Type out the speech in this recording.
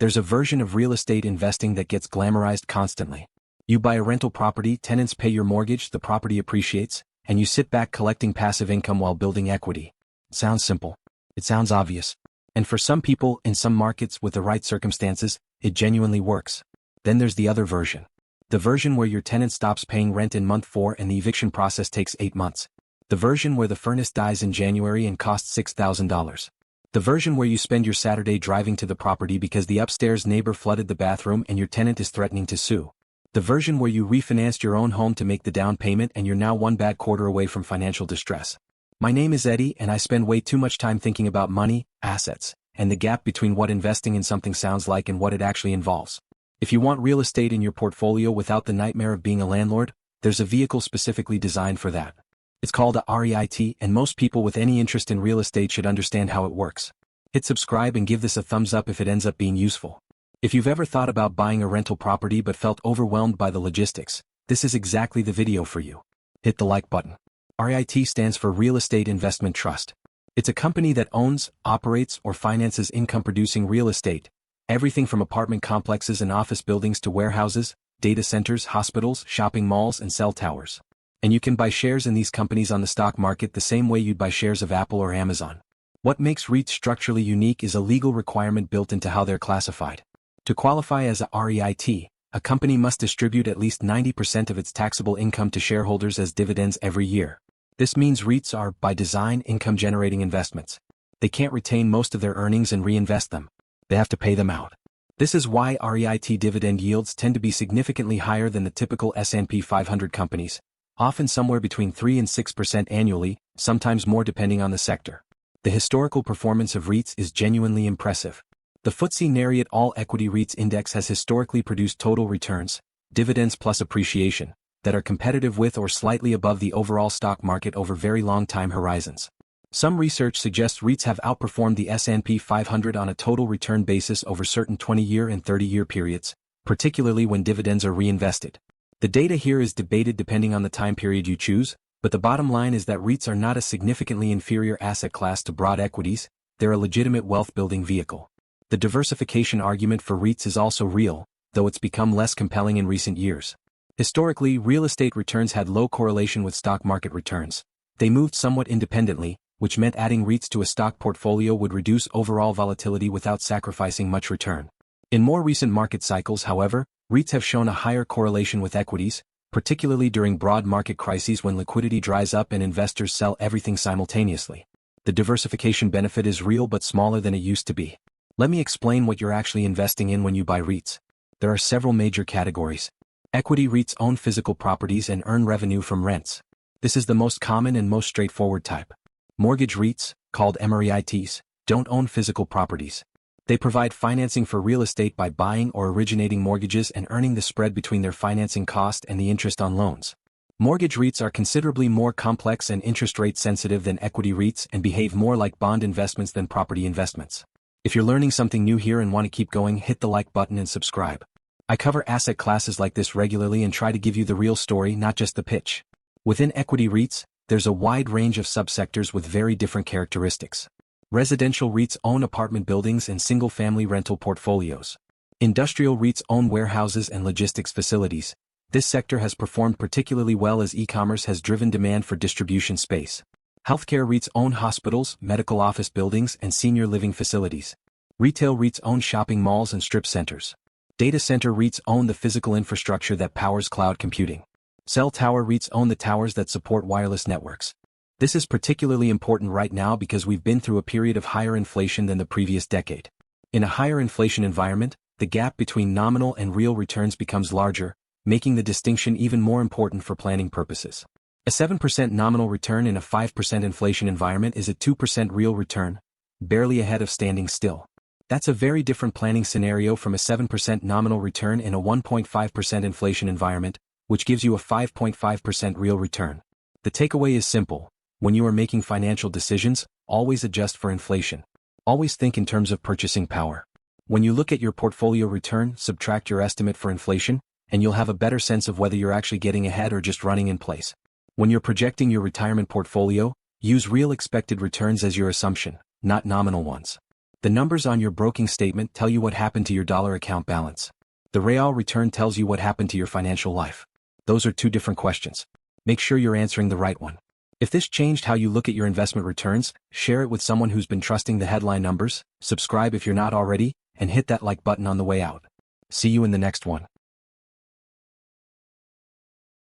There's a version of real estate investing that gets glamorized constantly. You buy a rental property, tenants pay your mortgage, the property appreciates, and you sit back collecting passive income while building equity. It sounds simple. It sounds obvious. And for some people, in some markets with the right circumstances, it genuinely works. Then there's the other version. The version where your tenant stops paying rent in month 4 and the eviction process takes 8 months. The version where the furnace dies in January and costs $6,000. The version where you spend your Saturday driving to the property because the upstairs neighbor flooded the bathroom and your tenant is threatening to sue. The version where you refinanced your own home to make the down payment and you're now one bad quarter away from financial distress. My name is Eddie and I spend way too much time thinking about money, assets, and the gap between what investing in something sounds like and what it actually involves. If you want real estate in your portfolio without the nightmare of being a landlord, there's a vehicle specifically designed for that. It's called a REIT, and most people with any interest in real estate should understand how it works. Hit subscribe and give this a thumbs up if it ends up being useful. If you've ever thought about buying a rental property but felt overwhelmed by the logistics, this is exactly the video for you. Hit the like button. REIT stands for Real Estate Investment Trust. It's a company that owns, operates, or finances income-producing real estate, everything from apartment complexes and office buildings to warehouses, data centers, hospitals, shopping malls, and cell towers. And you can buy shares in these companies on the stock market the same way you'd buy shares of Apple or Amazon. What makes REITs structurally unique is a legal requirement built into how they're classified. To qualify as a REIT, a company must distribute at least 90% of its taxable income to shareholders as dividends every year. This means REITs are, by design, income-generating investments. They can't retain most of their earnings and reinvest them. They have to pay them out. This is why REIT dividend yields tend to be significantly higher than the typical S&P 500 companies, often somewhere between 3 and 6% annually, sometimes more depending on the sector. The historical performance of REITs is genuinely impressive. The FTSE Nareit All Equity REITs Index has historically produced total returns, dividends plus appreciation, that are competitive with or slightly above the overall stock market over very long time horizons. Some research suggests REITs have outperformed the S&P 500 on a total return basis over certain 20-year and 30-year periods, particularly when dividends are reinvested. The data here is debated depending on the time period you choose, but the bottom line is that REITs are not a significantly inferior asset class to broad equities, they're a legitimate wealth-building vehicle. The diversification argument for REITs is also real, though it's become less compelling in recent years. Historically, real estate returns had low correlation with stock market returns. They moved somewhat independently, which meant adding REITs to a stock portfolio would reduce overall volatility without sacrificing much return. In more recent market cycles, however, REITs have shown a higher correlation with equities, particularly during broad market crises when liquidity dries up and investors sell everything simultaneously. The diversification benefit is real but smaller than it used to be. Let me explain what you're actually investing in when you buy REITs. There are several major categories. Equity REITs own physical properties and earn revenue from rents. This is the most common and most straightforward type. Mortgage REITs, called MREITs, don't own physical properties. They provide financing for real estate by buying or originating mortgages and earning the spread between their financing cost and the interest on loans. Mortgage REITs are considerably more complex and interest rate sensitive than equity REITs and behave more like bond investments than property investments. If you're learning something new here and want to keep going, hit the like button and subscribe. I cover asset classes like this regularly and try to give you the real story, not just the pitch. Within equity REITs, there's a wide range of subsectors with very different characteristics. Residential REITs own apartment buildings and single-family rental portfolios. Industrial REITs own warehouses and logistics facilities. This sector has performed particularly well as e-commerce has driven demand for distribution space. Healthcare REITs own hospitals, medical office buildings, and senior living facilities. Retail REITs own shopping malls and strip centers. Data center REITs own the physical infrastructure that powers cloud computing. Cell tower REITs own the towers that support wireless networks. This is particularly important right now because we've been through a period of higher inflation than the previous decade. In a higher inflation environment, the gap between nominal and real returns becomes larger, making the distinction even more important for planning purposes. A 7% nominal return in a 5% inflation environment is a 2% real return, barely ahead of standing still. That's a very different planning scenario from a 7% nominal return in a 1.5% inflation environment, which gives you a 5.5% real return. The takeaway is simple. When you are making financial decisions, always adjust for inflation. Always think in terms of purchasing power. When you look at your portfolio return, subtract your estimate for inflation, and you'll have a better sense of whether you're actually getting ahead or just running in place. When you're projecting your retirement portfolio, use real expected returns as your assumption, not nominal ones. The numbers on your broking statement tell you what happened to your dollar account balance. The real return tells you what happened to your financial life. Those are two different questions. Make sure you're answering the right one. If this changed how you look at your investment returns, share it with someone who's been trusting the headline numbers, subscribe if you're not already, and hit that like button on the way out. See you in the next one.